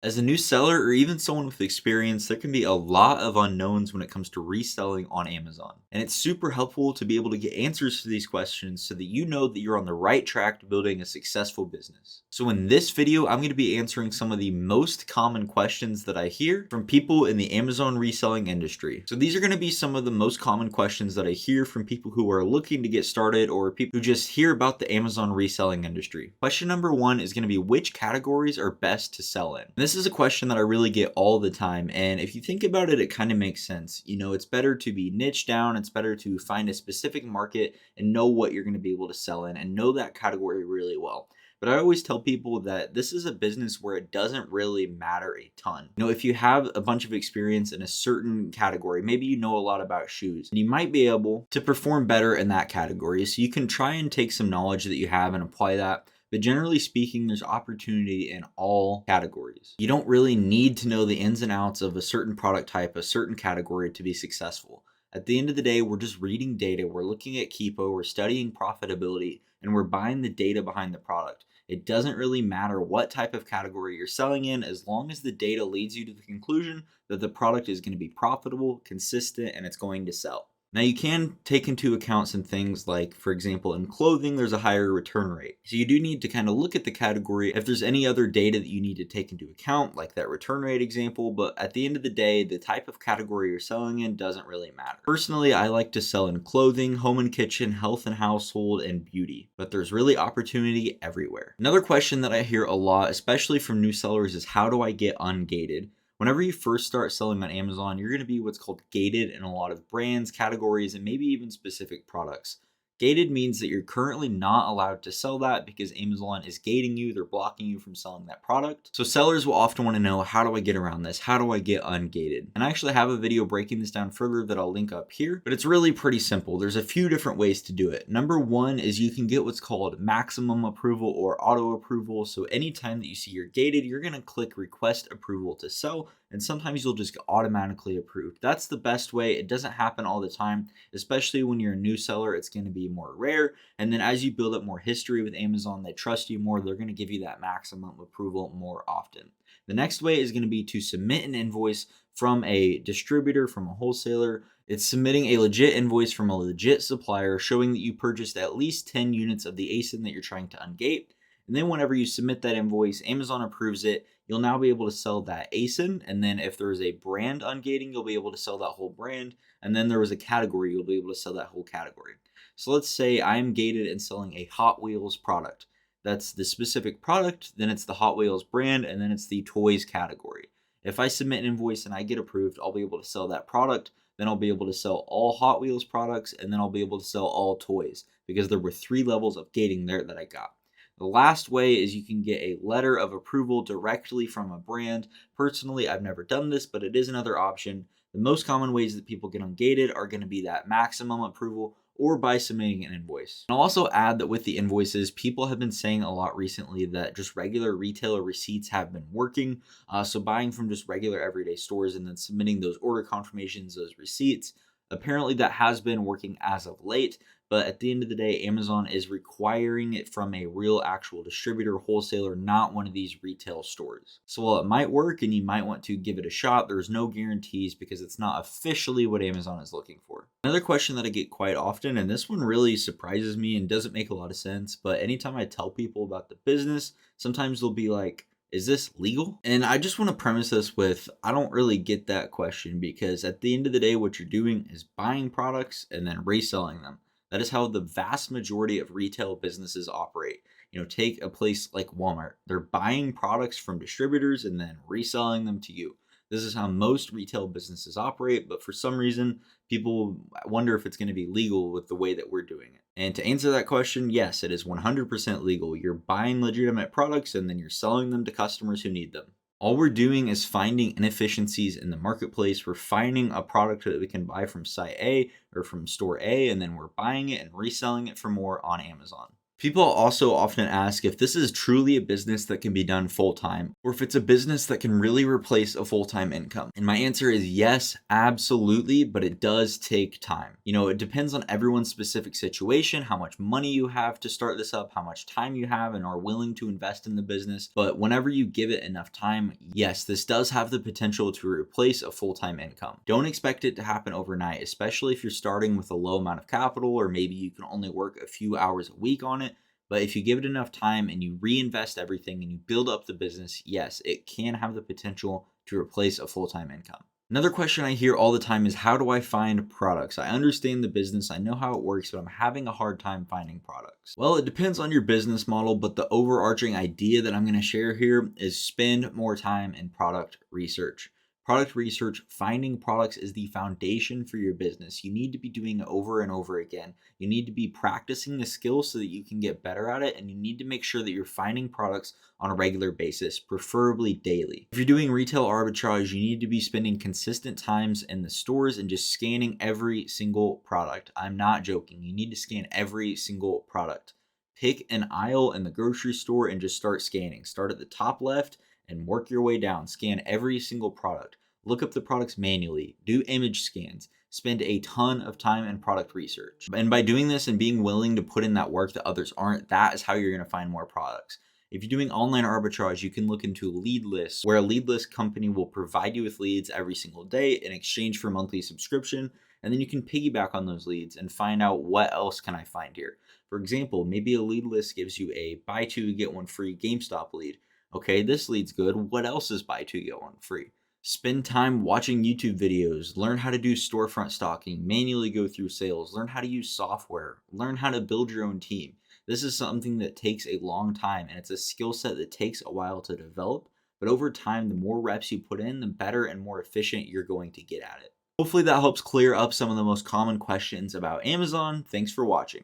As a new seller or even someone with experience, there can be a lot of unknowns when it comes to reselling on Amazon. And it's super helpful to be able to get answers to these questions so that you know that you're on the right track to building a successful business. So in this video, I'm going to be answering some of the most common questions that I hear from people in the Amazon reselling industry. So these are going to be some of the most common questions that I hear from people who are looking to get started or people who just hear about the Amazon reselling industry. Question number one is going to be, which categories are best to sell in? This is a question that I really get all the time, and if you think about it, it kind of makes sense. It's better to be niche down, it's better to find a specific market and know what you're going to be able to sell in and know that category really well. But I always tell people that this is a business where it doesn't really matter a ton. If you have a bunch of experience in a certain category, maybe you know a lot about shoes, and you might be able to perform better in that category. So you can try and take some knowledge that you have and apply that. But generally speaking, there's opportunity in all categories. You don't really need to know the ins and outs of a certain product type, a certain category to be successful. At the end of the day, we're just reading data, we're looking at Keepo, we're studying profitability, and we're buying the data behind the product. It doesn't really matter what type of category you're selling in, as long as the data leads you to the conclusion that the product is going to be profitable, consistent, and it's going to sell. Now, you can take into account some things like, for example, in clothing, there's a higher return rate. So you do need to kind of look at the category if there's any other data that you need to take into account, like that return rate example. But at the end of the day, the type of category you're selling in doesn't really matter. Personally, I like to sell in clothing, home and kitchen, health and household, and beauty. But there's really opportunity everywhere. Another question that I hear a lot, especially from new sellers, is how do I get ungated? Whenever you first start selling on Amazon, you're going to be what's called gated in a lot of brands, categories, and maybe even specific products. Gated means that you're currently not allowed to sell that because Amazon is gating you. They're blocking you from selling that product. So sellers will often want to know, how do I get around this? How do I get ungated? And I actually have a video breaking this down further that I'll link up here, but it's really pretty simple. There's a few different ways to do it. Number one is you can get what's called maximum approval or auto approval. So anytime that you see you're gated, you're going to click request approval to sell, and sometimes you'll just get automatically approved. That's the best way. It doesn't happen all the time, especially when you're a new seller. It's going to be more rare. And then as you build up more history with Amazon, they trust you more. They're going to give you that maximum approval more often. The next way is going to be to submit an invoice from a distributor, from a wholesaler. It's submitting a legit invoice from a legit supplier showing that you purchased at least 10 units of the ASIN that you're trying to ungate. And then whenever you submit that invoice, Amazon approves it. You'll now be able to sell that ASIN. And then if there is a brand ungating, you'll be able to sell that whole brand. And then there was a category, you'll be able to sell that whole category. So let's say I'm gated and selling a Hot Wheels product. That's the specific product, then it's the Hot Wheels brand, and then it's the toys category. If I submit an invoice and I get approved, I'll be able to sell that product. Then I'll be able to sell all Hot Wheels products, and then I'll be able to sell all toys because there were 3 levels of gating there that I got. The last way is you can get a letter of approval directly from a brand. Personally, I've never done this, but it is another option. The most common ways that people get ungated are going to be that maximum approval or by submitting an invoice. And I'll also add that with the invoices, people have been saying a lot recently that just regular retailer receipts have been working. So buying from just regular everyday stores and then submitting those order confirmations, those receipts, apparently that has been working as of late. But at the end of the day, Amazon is requiring it from a real actual distributor, wholesaler, not one of these retail stores. So while it might work and you might want to give it a shot, there's no guarantees because it's not officially what Amazon is looking for. Another question that I get quite often, and this one really surprises me and doesn't make a lot of sense, but anytime I tell people about the business, sometimes they'll be like, is this legal? And I just want to premise this with, I don't really get that question because at the end of the day, what you're doing is buying products and then reselling them. That is how the vast majority of retail businesses operate. Take a place like Walmart. They're buying products from distributors and then reselling them to you. This is how most retail businesses operate, but for some reason, people wonder if it's going to be legal with the way that we're doing it. And to answer that question, yes, it is 100% legal. You're buying legitimate products and then you're selling them to customers who need them. All we're doing is finding inefficiencies in the marketplace. We're finding a product that we can buy from site A or from store A, and then we're buying it and reselling it for more on Amazon. People also often ask if this is truly a business that can be done full time, or if it's a business that can really replace a full time income. And my answer is yes, absolutely, but it does take time. It depends on everyone's specific situation, how much money you have to start this up, how much time you have and are willing to invest in the business. But whenever you give it enough time, yes, this does have the potential to replace a full time income. Don't expect it to happen overnight, especially if you're starting with a low amount of capital, or maybe you can only work a few hours a week on it. But if you give it enough time and you reinvest everything and you build up the business, yes, it can have the potential to replace a full-time income. Another question I hear all the time is, how do I find products? I understand the business, I know how it works, but I'm having a hard time finding products. Well, it depends on your business model, but the overarching idea that I'm going to share here is spend more time in product research. Product research, finding products, is the foundation for your business. You need to be doing it over and over again. You need to be practicing the skills so that you can get better at it, and you need to make sure that you're finding products on a regular basis, preferably daily. If you're doing retail arbitrage, you need to be spending consistent times in the stores and just scanning every single product. I'm not joking. You need to scan every single product. Pick an aisle in the grocery store and just start scanning. Start at the top left and work your way down. Scan every single product. Look up the products manually. Do image scans. Spend a ton of time in product research. And by doing this and being willing to put in that work that others aren't, that is how you're going to find more products. If you're doing online arbitrage, you can look into lead lists, where a lead list company will provide you with leads every single day in exchange for monthly subscription. And then you can piggyback on those leads and find out, what else can I find here? For example, maybe a lead list gives you a buy two, get one free GameStop lead. Okay, this lead's good. What else is buy two, get one free? Spend time watching YouTube videos, learn how to do storefront stocking, manually go through sales, learn how to use software, learn how to build your own team. This is something that takes a long time, and it's a skill set that takes a while to develop. But over time, the more reps you put in, the better and more efficient you're going to get at it. Hopefully that helps clear up some of the most common questions about Amazon. Thanks for watching.